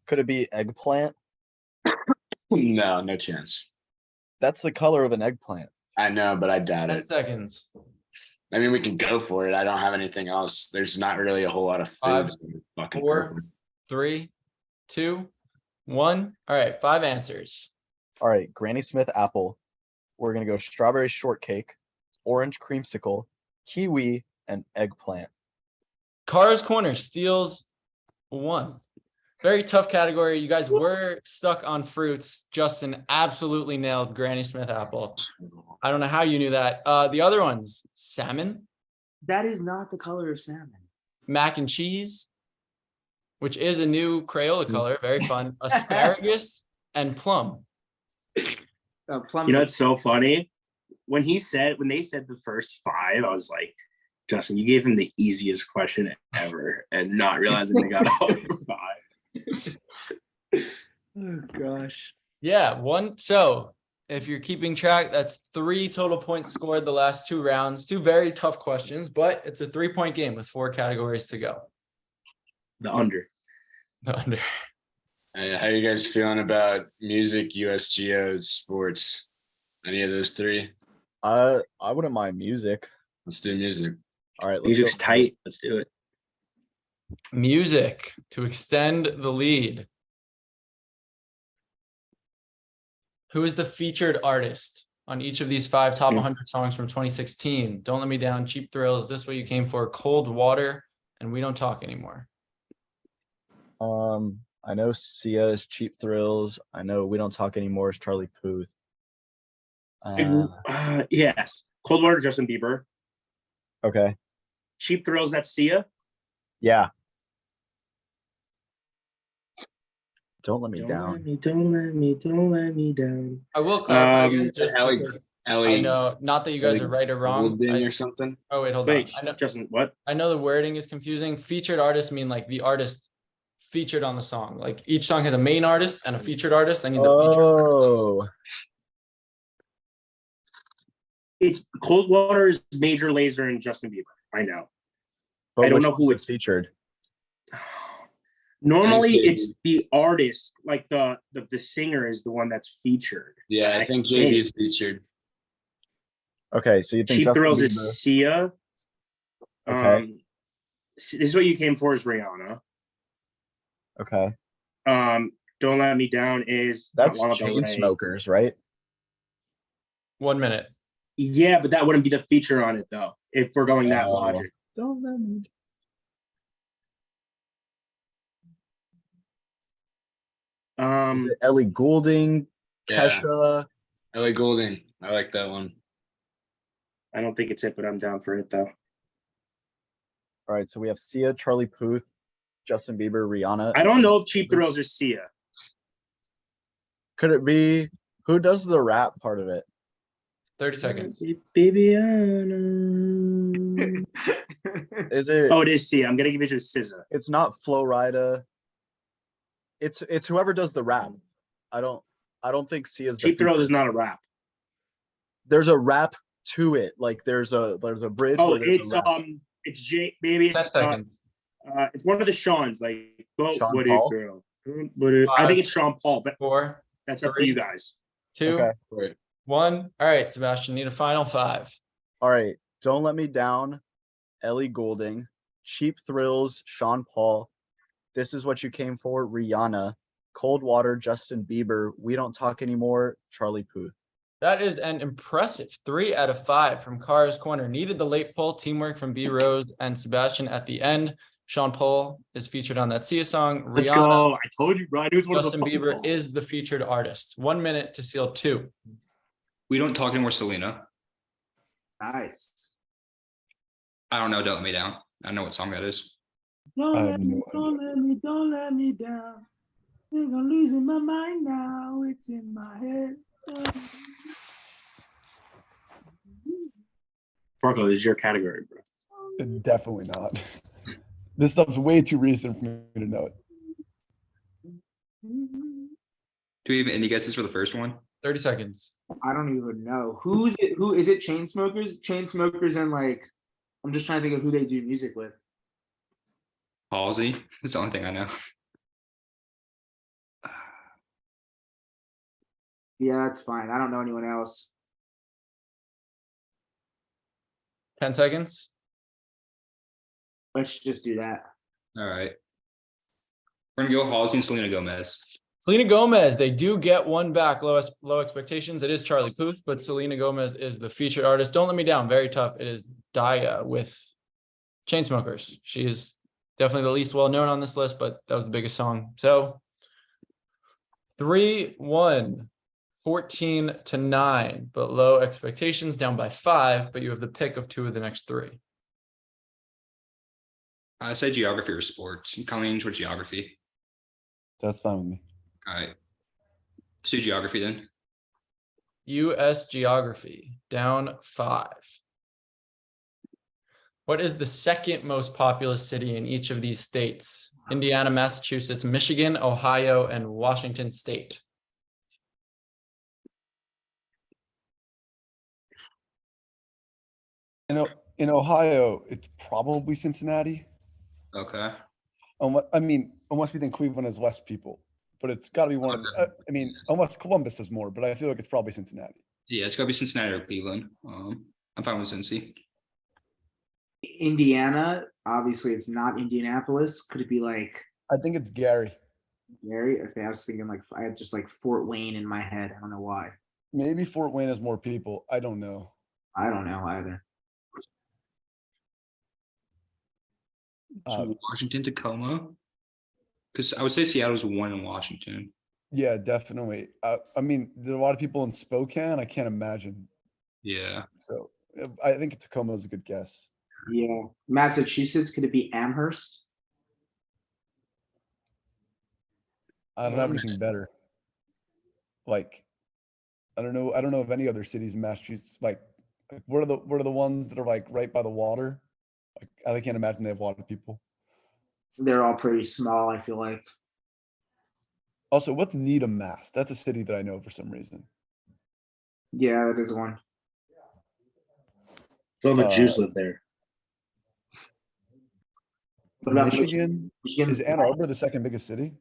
Speaker 2: Could it be eggplant?
Speaker 4: No, no chance.
Speaker 2: That's the color of an eggplant.
Speaker 4: I know, but I doubt
Speaker 1: 10
Speaker 4: it.
Speaker 1: seconds.
Speaker 4: I mean, we can go for it. I don't have anything else. There's not really a whole lot of
Speaker 1: Five,
Speaker 4: foods. in fucking
Speaker 1: 4,
Speaker 4: purple.
Speaker 1: 3, 2, 1. All right, 5 answers.
Speaker 2: All right, Granny Smith apple. We're gonna go strawberry shortcake, orange creamsicle, kiwi, and eggplant.
Speaker 1: Cars corner steals 1. Very tough category. You guys were stuck on fruits. Justin absolutely nailed Granny Smith apple. I don't know how you knew that. The other ones, salmon,
Speaker 7: that is not the color of salmon.
Speaker 1: mac and cheese, which is a new Crayola color. Very fun. Asparagus and plum.
Speaker 7: Plum.
Speaker 3: You know, it's so funny. When they said the first 5, I was like, Justin, you gave him the easiest question ever, and not realizing they got all 5.
Speaker 7: Oh gosh.
Speaker 1: Yeah, 1. So if you're keeping track, that's 3 total points scored the last 2 rounds. 2 very tough questions, but it's a 3-point game with 4 categories to go.
Speaker 3: The under.
Speaker 1: The under.
Speaker 4: How you guys feeling about music, USGO, sports? Any of those 3?
Speaker 2: I wouldn't mind music.
Speaker 4: Let's do music.
Speaker 2: All right, let's
Speaker 3: Music's
Speaker 2: go.
Speaker 3: tight. Let's do it.
Speaker 1: Music to extend the lead. Who is the featured artist on each of these 5 top
Speaker 3: Yeah.
Speaker 1: 100 songs from 2016. Don't Let Me Down, Cheap Thrills, This What You Came For, Cold Water, and We Don't Talk Anymore.
Speaker 2: I know Sia is Cheap Thrills. I know We Don't Talk Anymore is Charlie Puth.
Speaker 3: Yes. Cold Water, Justin Bieber.
Speaker 2: Okay.
Speaker 3: Cheap Thrills, that's Sia.
Speaker 2: Yeah. Don't Let Me
Speaker 3: Don't
Speaker 2: Down.
Speaker 3: let me, don't let me, don't let me down.
Speaker 1: I will clarify again,
Speaker 3: Um,
Speaker 1: just
Speaker 4: Ellie,
Speaker 1: because I
Speaker 4: Ellie,
Speaker 1: know, not that you guys
Speaker 4: Ellie
Speaker 1: are right or wrong.
Speaker 4: Goulding or something.
Speaker 1: Oh, wait, hold on.
Speaker 3: Wait, Justin, what?
Speaker 1: I know the wording is confusing. Featured artists mean like the artist featured on the song. Like each song has a main artist and a featured artist. I need the featured.
Speaker 2: Oh,
Speaker 3: It's Cold Water is Major Lazer and Justin Bieber. I know.
Speaker 2: but
Speaker 3: I don't
Speaker 2: which
Speaker 3: know
Speaker 2: one's
Speaker 3: who
Speaker 2: the
Speaker 3: it's
Speaker 2: featured.
Speaker 3: Normally,
Speaker 4: JD.
Speaker 3: it's the artist, like the singer is the one that's featured.
Speaker 4: Yeah, I think JD is featured.
Speaker 2: Okay, so you think
Speaker 3: Cheap
Speaker 2: Justin
Speaker 3: Thrills
Speaker 2: Bieber?
Speaker 3: is Sia.
Speaker 2: Okay.
Speaker 3: This is What You Came For is Rihanna.
Speaker 2: Okay,
Speaker 3: Don't Let Me Down is
Speaker 2: that's
Speaker 3: Lana Del Rey.
Speaker 2: Chainsmokers, right?
Speaker 1: 1 minute.
Speaker 3: Yeah, but that wouldn't be the feature on it though. If we're going that
Speaker 2: Oh.
Speaker 3: logic.
Speaker 2: Don't let me. Is it Ellie Goulding,
Speaker 4: Yeah.
Speaker 2: Kesha?
Speaker 4: Ellie Goulding. I like that one.
Speaker 3: I don't think it's it, but I'm down for it though.
Speaker 2: All right, so we have Sia, Charlie Puth, Justin Bieber, Rihanna.
Speaker 3: I don't know if Cheap Thrills is Sia.
Speaker 2: Could it be who does the rap part of it?
Speaker 1: 30 seconds.
Speaker 3: Baby, I know.
Speaker 2: Is it?
Speaker 3: Oh, it is Sia. I'm gonna give it to SZA.
Speaker 2: It's not Flo Rida. It's whoever does the rap. I don't think Sia's the
Speaker 3: Cheap Thrills
Speaker 2: feature.
Speaker 3: is not a rap.
Speaker 2: There's a rap to it. Like there's a bridge
Speaker 3: Oh,
Speaker 2: where there's
Speaker 3: it's
Speaker 2: a rap.
Speaker 3: it's J. Maybe
Speaker 1: 10
Speaker 3: it's
Speaker 1: seconds.
Speaker 3: it's one of the Sean's. Like, go
Speaker 2: Sean
Speaker 3: what
Speaker 2: Paul?
Speaker 3: it girl. What it, I think it's Sean Paul, but
Speaker 1: 4,
Speaker 3: that's up to
Speaker 1: 3,
Speaker 3: you guys.
Speaker 1: 2,
Speaker 2: Okay.
Speaker 4: Right.
Speaker 1: 1. All right, Sebastian, need a final 5.
Speaker 2: All right. Don't Let Me Down, Ellie Goulding, Cheap Thrills, Sean Paul. This Is What You Came For, Rihanna. Cold Water, Justin Bieber. We Don't Talk Anymore, Charlie Puth.
Speaker 1: That is an impressive 3 out of 5 from Cara's Corner. Needed the late pull, teamwork from B Rose and Sebastian at the end. Sean Paul is featured on that Sia song.
Speaker 3: Let's
Speaker 1: Rihanna,
Speaker 3: go. I told you, bro. I knew it was one
Speaker 1: Justin
Speaker 3: of the
Speaker 1: Bieber is the featured artist. 1 minute to seal 2.
Speaker 5: We Don't Talk Anymore, Selena.
Speaker 7: Nice.
Speaker 5: I don't know. Don't Let Me Down. I don't know what song that is.
Speaker 7: Don't
Speaker 6: I
Speaker 7: let
Speaker 6: have
Speaker 7: me,
Speaker 6: no
Speaker 7: don't let me, don't let me down. I think I'm losing my mind now. It's in my head.
Speaker 3: Marco, this is your category, bro.
Speaker 6: Definitely not. This stuff's way too recent for me to know it.
Speaker 5: Do we have any guesses for the first one?
Speaker 1: 30 seconds.
Speaker 7: I don't even know. Who's it? Who is it? Chainsmokers? Chainsmokers and like, I'm just trying to think of who they do music with.
Speaker 5: Halsey. That's the only thing I know.
Speaker 7: Yeah, that's fine. I don't know anyone else.
Speaker 1: 10 seconds.
Speaker 7: Let's just do that.
Speaker 5: All right. We're gonna go Halsey and Selena Gomez.
Speaker 1: Selena Gomez, they do get one back. Low expectations. It is Charlie Puth, but Selena Gomez is the featured artist. Don't Let Me Down. Very tough. It is Daya with Chainsmokers. She is definitely the least well known on this list, but that was the biggest song. So 3-1, 14-9, but low expectations, down by 5, but you have the pick of 2 of the next 3.
Speaker 5: I say geography or sports. I'm kind of leaning towards geography.
Speaker 6: That's fine with me.
Speaker 5: All right. Let's do geography then.
Speaker 1: US geography, down 5. What is the second most populous city in each of these states? Indiana, Massachusetts, Michigan, Ohio, and Washington State.
Speaker 6: In Ohio, it's probably Cincinnati.
Speaker 5: Okay.
Speaker 6: Unless we think Cleveland has less people, but it's got to be one of the, unless Columbus has more, but I feel like it's probably Cincinnati.
Speaker 5: Yeah, it's gotta be Cincinnati or Cleveland. I'm fine with Cincy.
Speaker 7: Indiana, obviously it's not Indianapolis. Could it be like
Speaker 6: I think it's Gary.
Speaker 7: Gary? Okay, I was thinking like I had just like Fort Wayne in my head. I don't know why.
Speaker 6: Maybe Fort Wayne has more people. I don't know.
Speaker 7: I don't know either.
Speaker 6: Uh,
Speaker 5: Washington, Tacoma. Because I would say Seattle's one in Washington.
Speaker 6: yeah, definitely. I mean, there are a lot of people in Spokane. I can't imagine.
Speaker 5: Yeah.
Speaker 6: So I think Tacoma is a good guess.
Speaker 7: Yeah, Massachusetts, could it be Amherst?
Speaker 6: I don't have anything better. Like, I don't know. I don't know of any other cities in Massachusetts. Like what are the ones that are like right by the water? Like, I can't imagine they have a lot of people.
Speaker 7: They're all pretty small, I feel like.
Speaker 6: Also, what's Needham, Mass? That's a city that I know for some reason.
Speaker 7: Yeah, that is one.
Speaker 3: So the
Speaker 6: Uh,
Speaker 3: Jews live there.
Speaker 7: What about
Speaker 6: Michigan?
Speaker 7: Michigan?
Speaker 6: Is Ann Arbor the second biggest city?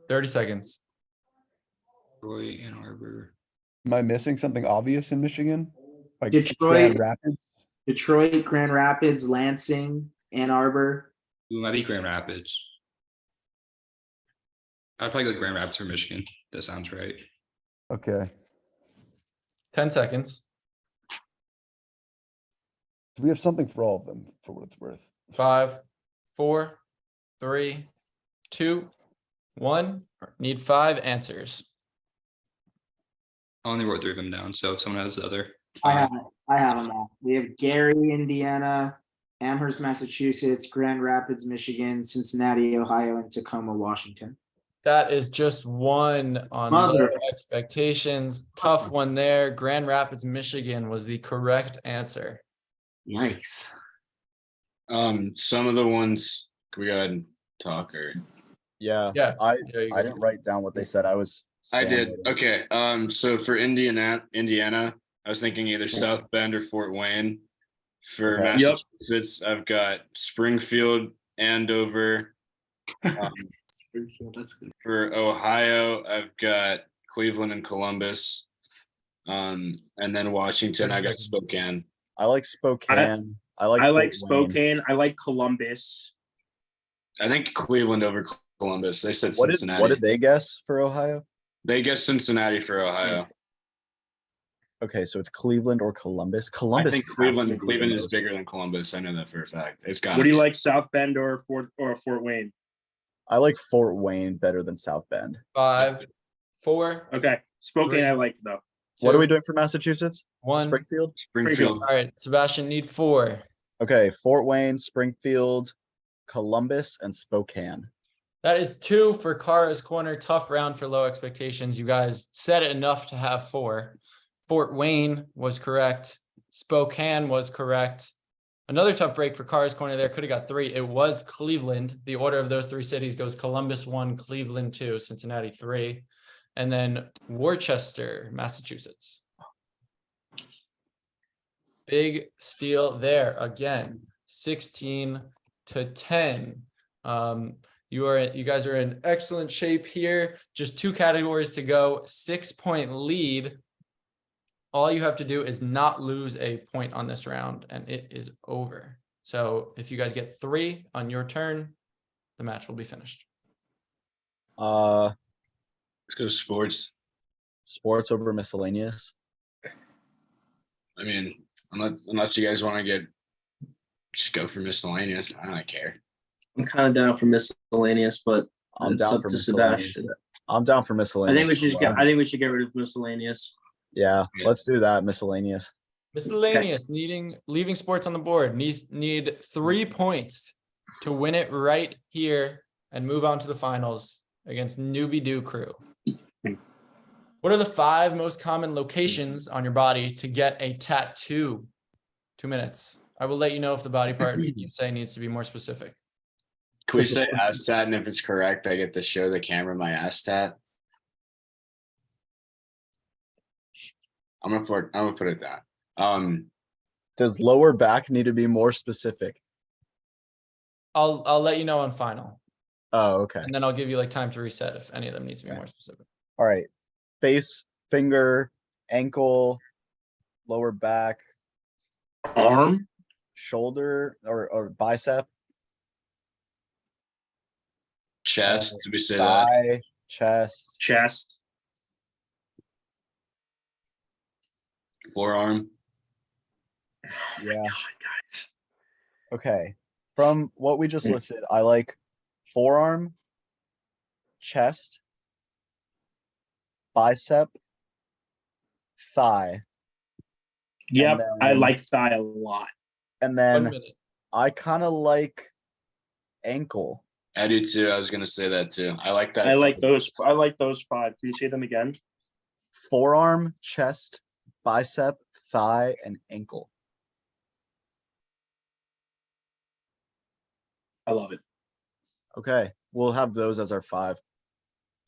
Speaker 1: 30 seconds.
Speaker 5: Troy, Ann Arbor.
Speaker 6: Am I missing something obvious in Michigan? Like
Speaker 7: Detroit.
Speaker 6: Grand Rapids?
Speaker 7: Detroit, Grand Rapids, Lansing, Ann Arbor.
Speaker 5: Ooh, might be Grand Rapids. I'd probably go with Grand Rapids for Michigan. That sounds right.
Speaker 6: Okay.
Speaker 1: 10 seconds.
Speaker 6: Do we have something for all of them for what it's worth?
Speaker 1: 5, 4, 3, 2, 1. Need 5 answers.
Speaker 5: I only wrote 3 of them down, so if someone has the other.
Speaker 7: I have them all. We have Gary, Indiana, Amherst, Massachusetts, Grand Rapids, Michigan, Cincinnati, Ohio, and Tacoma, Washington.
Speaker 1: That is just one on low
Speaker 7: Mother-
Speaker 1: expectations. Tough one there. Grand Rapids, Michigan was the correct answer.
Speaker 7: Yikes.
Speaker 4: Some of the ones, can we go ahead and talk or?
Speaker 2: Yeah,
Speaker 1: Yeah.
Speaker 2: I
Speaker 1: Yeah, you
Speaker 2: I
Speaker 1: guys-
Speaker 2: didn't write down what they said. I was.
Speaker 4: I did.
Speaker 2: spam-loading.
Speaker 4: Okay. So for Indiana, I was thinking either South Bend or Fort Wayne. For
Speaker 2: Okay.
Speaker 3: Yep.
Speaker 4: Massachusetts, I've got Springfield, Andover.
Speaker 7: That's good.
Speaker 4: For Ohio, I've got Cleveland and Columbus. And then Washington, I got Spokane.
Speaker 2: I like Spokane. I like.
Speaker 3: I like
Speaker 2: Fort Wayne.
Speaker 3: Spokane. I like Columbus.
Speaker 4: I think Cleveland over Columbus. They said
Speaker 2: What
Speaker 4: Cincinnati.
Speaker 2: did they guess for Ohio?
Speaker 4: They guess Cincinnati for Ohio.
Speaker 2: Okay, so it's Cleveland or Columbus.
Speaker 4: I
Speaker 2: Columbus.
Speaker 4: think
Speaker 2: has to
Speaker 4: Cleveland
Speaker 2: be the
Speaker 4: Cleveland is
Speaker 2: most-
Speaker 4: bigger than Columbus. I know that for a fact. It's got.
Speaker 3: What do you like, South Bend or Fort Wayne?
Speaker 2: I like Fort Wayne better than South Bend.
Speaker 1: 5, 4,
Speaker 3: Okay, Spokane.
Speaker 1: Three.
Speaker 3: I like though.
Speaker 2: What are we
Speaker 1: 2,
Speaker 2: doing for Massachusetts?
Speaker 1: 1.
Speaker 2: Springfield.
Speaker 4: Springfield.
Speaker 1: All right, Sebastian, need 4.
Speaker 2: Okay, Fort Wayne, Springfield, Columbus, and Spokane.
Speaker 1: That is 2 for Cara's corner. Tough round for low expectations. You guys said it enough to have 4. Fort Wayne was correct. Spokane was correct. Another tough break for Cara's corner there. Could have got 3. It was Cleveland. The order of those 3 cities goes Columbus 1, Cleveland 2, Cincinnati 3, and then Worcester, Massachusetts. Big steal there again, 16-10. You guys are in excellent shape here. Just 2 categories to go, 6-point lead. All you have to do is not lose a point on this round, and it is over. So if you guys get 3 on your turn, the match will be finished.
Speaker 2: Uh,
Speaker 4: Let's go sports.
Speaker 2: sports over miscellaneous.
Speaker 4: I mean, unless you guys want to just go for miscellaneous. I don't care.
Speaker 3: I'm kind of down for miscellaneous, but
Speaker 2: I'm
Speaker 3: it's
Speaker 2: down
Speaker 3: up
Speaker 2: for
Speaker 3: to
Speaker 2: miscellaneous.
Speaker 3: Sebastian.
Speaker 2: I'm down for
Speaker 3: I
Speaker 2: miscellaneous.
Speaker 3: think we should
Speaker 2: as well.
Speaker 3: I think we should get rid of miscellaneous.
Speaker 2: Yeah,
Speaker 4: Yeah.
Speaker 2: let's do that. Miscellaneous.
Speaker 1: Miscellaneous, leaving sports on the board. Need 3 points to win it right here and move on to the finals against Newbie Do Crew. What are the 5 most common locations on your body to get a tattoo? 2 minutes. I will let you know if the body part you say needs to be more specific.
Speaker 4: Can we say ass tat? And if it's correct, I get to show the camera my ass tat. I'm gonna put it down.
Speaker 2: Does lower back need to be more specific?
Speaker 1: I'll let you know on final,
Speaker 2: Oh, okay.
Speaker 1: and then I'll give you like time to reset if any of them need to be
Speaker 2: Okay.
Speaker 1: more specific.
Speaker 2: All right. Face, finger, ankle, lower back,
Speaker 3: Arm.
Speaker 2: shoulder, or bicep,
Speaker 4: Chest. Did we say that?
Speaker 2: thigh, chest.
Speaker 3: Chest.
Speaker 4: Forearm.
Speaker 2: Yeah.
Speaker 3: God, guys.
Speaker 2: Okay. From what we just listed, I like forearm, chest, bicep, thigh,
Speaker 3: Yep, I
Speaker 2: then-
Speaker 3: like thigh a lot.
Speaker 2: and
Speaker 1: 1
Speaker 2: then
Speaker 1: minute.
Speaker 2: I kind of like ankle.
Speaker 4: I do too. I was gonna say that too. I like that.
Speaker 3: I like those 5. Can you say them again?
Speaker 2: Forearm, chest, bicep, thigh, and ankle.
Speaker 3: I love it.
Speaker 2: Okay. We'll have those as our 5.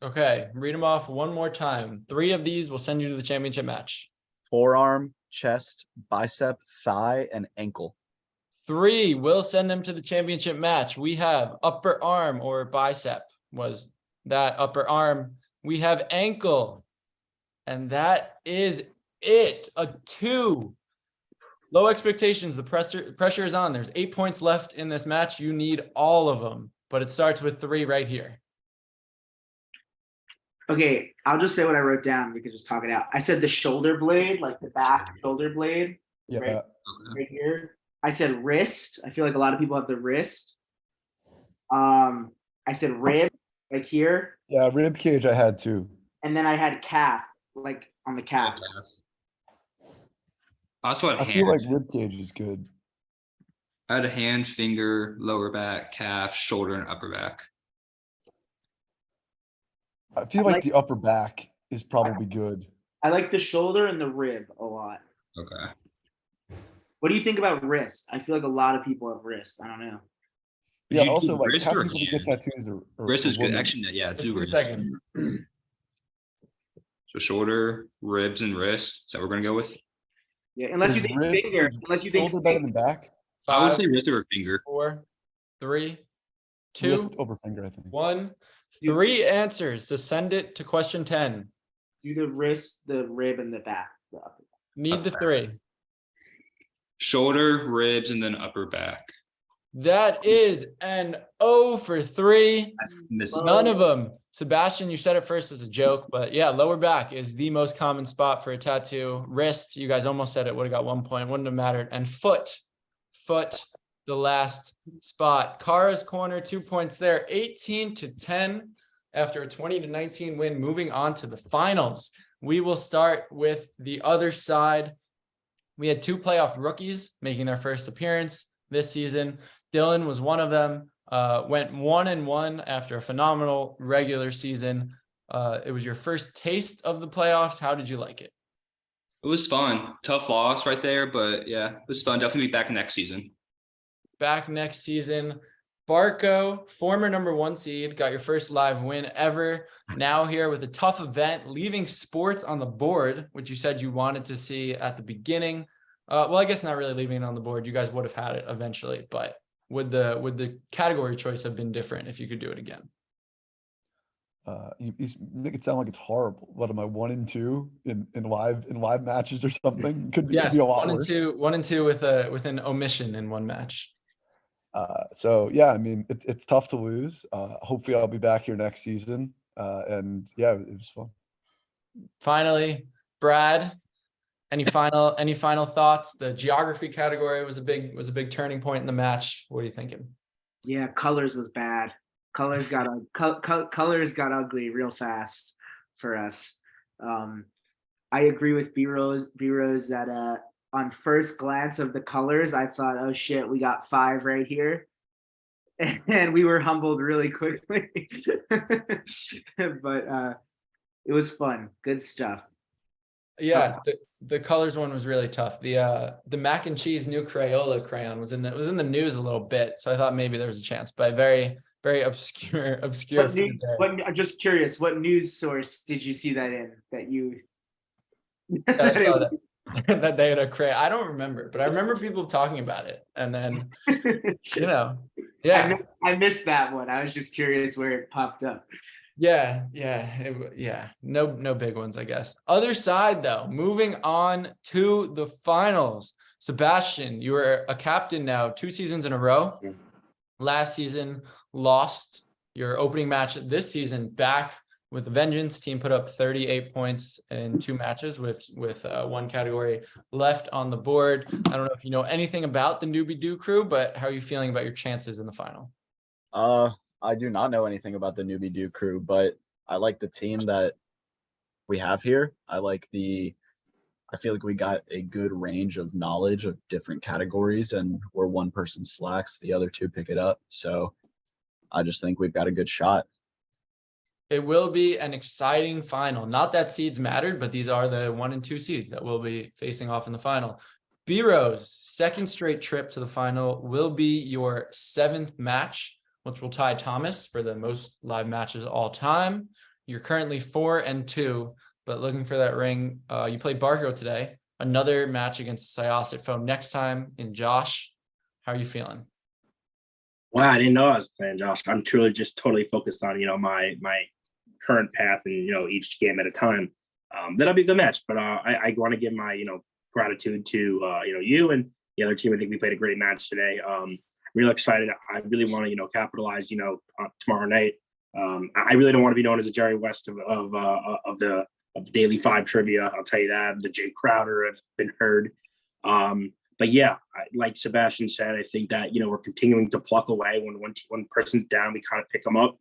Speaker 1: Okay, read them off one more time. 3 of these will send you to the championship match.
Speaker 2: Forearm, chest, bicep, thigh, and ankle.
Speaker 1: 3 will send them to the championship match. We have upper arm or bicep was that upper arm. We have ankle. And that is it. A 2. Low expectations. The pressure is on. There's 8 points left in this match. You need all of them, but it starts with 3 right here.
Speaker 7: Okay, I'll just say what I wrote down. We could just talk it out. I said the shoulder blade, like the back shoulder blade,
Speaker 6: Yeah,
Speaker 7: right here. I said wrist. I feel like a lot of people have the wrist. I said rib, like here,
Speaker 6: yeah, rib cage I had too.
Speaker 7: and then I had calf, like on the calf.
Speaker 5: I also had
Speaker 6: I
Speaker 5: hand.
Speaker 6: feel like rib cage is good.
Speaker 5: I had a hand, finger, lower back, calf, shoulder, and upper back.
Speaker 6: I feel like the upper back is probably good.
Speaker 7: I like the shoulder and the rib a lot.
Speaker 5: Okay.
Speaker 7: What do you think about wrist? I feel like a lot of people have wrist. I don't know.
Speaker 5: Would
Speaker 6: Yeah,
Speaker 5: you do
Speaker 6: also like
Speaker 5: wrist
Speaker 6: half
Speaker 5: or
Speaker 6: people who get
Speaker 5: hand?
Speaker 6: tattoos are
Speaker 5: Wrist is good.
Speaker 6: women.
Speaker 5: Actually, yeah, do
Speaker 1: 15
Speaker 5: wrist.
Speaker 1: seconds.
Speaker 5: So shoulder, ribs, and wrist. Is that what we're gonna go with?
Speaker 7: Yeah, unless you
Speaker 6: Is
Speaker 7: think
Speaker 6: rib-
Speaker 7: finger.
Speaker 6: is
Speaker 7: Unless you think
Speaker 6: shoulder better
Speaker 7: finger.
Speaker 6: than back?
Speaker 5: I would
Speaker 1: 5,
Speaker 5: say wrist or finger.
Speaker 1: 4, 3,
Speaker 6: Wrist
Speaker 1: 2,
Speaker 6: over finger, I think.
Speaker 1: 1. 3 answers. So send it to question 10.
Speaker 7: Do the wrist, the rib, and the back. The upper.
Speaker 1: Need the 3.
Speaker 5: Shoulder, ribs, and then upper back.
Speaker 1: That is an 0 for 3.
Speaker 5: Miss.
Speaker 1: None of them. Sebastian, you said it first as a joke, but yeah, lower back is the most common spot for a tattoo. Wrist, you guys almost said it, would have got 1 point, wouldn't have mattered. And foot, the last spot. Cara's corner, 2 points there, 18-10 after a 20-19 win. Moving on to the finals. We will start with the other side. We had 2 playoff rookies making their first appearance this season. Dylan was one of them. Went 1-1 after a phenomenal regular season. It was your first taste of the playoffs. How did you like it?
Speaker 5: It was fun. Tough loss right there, but yeah, it was fun. Definitely be back next season.
Speaker 1: Back next season. Barco, former number 1 seed, got your first live win ever. Now here with a tough event, leaving sports on the board, which you said you wanted to see at the beginning. Well, I guess not really leaving it on the board. You guys would have had it eventually, but would the category choice have been different if you could do it again?
Speaker 6: You make it sound like it's horrible. What am I 1-2 in live matches or something? Could be
Speaker 1: Yes,
Speaker 6: a lot
Speaker 1: 1 and
Speaker 6: worse.
Speaker 1: 2, 1 and 2 with an omission in one match.
Speaker 6: So yeah, I mean it's tough to lose. Hopefully I'll be back here next season. And yeah, it was fun.
Speaker 1: Finally, Brad, any final thoughts? The geography category was a big turning point in the match. What are you thinking?
Speaker 7: Yeah, colors was bad. Colors got colors got ugly real fast for us. I agree with B-Rose that on first glance of the colors, I thought, oh shit, we got 5 right here. And we were humbled really quickly. But it was fun. Good stuff.
Speaker 1: Yeah, the colors one was really tough. The mac and cheese new Crayola crayon was in the news a little bit, so I thought maybe there was a chance, but very obscure.
Speaker 7: What news, I'm just curious, what news source did you see that in? That you
Speaker 1: I saw that that they had a crayon. I don't remember, but I remember people talking about it, and then yeah.
Speaker 7: I missed that one. I was just curious where it popped up.
Speaker 1: Yeah. No big ones, I guess. Other side though, moving on to the finals. Sebastian, you were a captain now 2 seasons in a row. Last season, lost your opening match this season back with a vengeance. Team put up 38 points in 2 matches with one category left on the board. I don't know if you know anything about the Newbie Do crew, but how are you feeling about your chances in the final?
Speaker 2: I do not know anything about the Newbie Do crew, but I like the team that we have here. I feel like we got a good range of knowledge of different categories, and where one person slacks, the other two pick it up. So I just think we've got a good shot.
Speaker 1: It will be an exciting final. Not that seeds mattered, but these are the 1 and 2 seeds that will be facing off in the final. B-Rose, second straight trip to the final, will be your 7th match, which will tie Thomas for the most live matches all time. You're currently 4 and 2, but looking for that ring. You played Barco today. Another match against Syosset foe next time in Josh. How are you feeling?
Speaker 3: Wow, I didn't know I was playing Josh. I'm truly just totally focused on, my current path and, each game at a time. That'll be a good match, but I want to give my, gratitude to, you and the other team. I think we played a great match today. Real excited. I really want to, capitalize, tomorrow night. I really don't want to be known as a Jerry West of the Daily 5 trivia. I'll tell you that. The Jay Crowder has been heard. But yeah, like Sebastian said, I think that, we're continuing to pluck away. When one person's down, we kind of pick them up.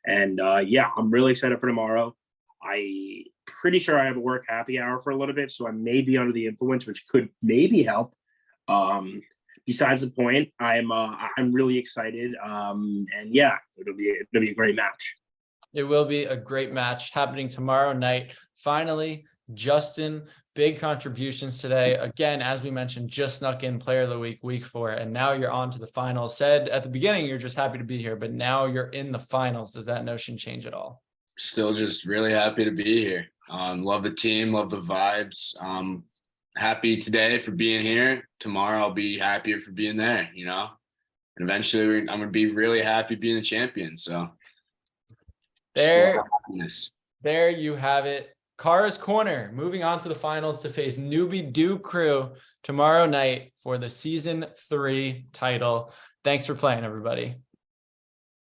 Speaker 3: And yeah, I'm really excited for tomorrow. I pretty sure I have a work happy hour for a little bit, so I may be under the influence, which could maybe help. Besides the point, I'm really excited. And yeah, it'll be a great match.
Speaker 1: It will be a great match happening tomorrow night. Finally, Justin, big contributions today. Again, as we mentioned, just snuck in player of the week 4, and now you're on to the finals. Said at the beginning, you're just happy to be here, but now you're in the finals. Does that notion change at all?
Speaker 4: Still just really happy to be here. Love the team, love the vibes. Happy today for being here. Tomorrow I'll be happier for being there, and eventually I'm going to be really happy being the champion. So
Speaker 1: there you have it. Cara's Corner moving on to the finals to face Newbie Do crew tomorrow night for the season 3 title. Thanks for playing, everybody.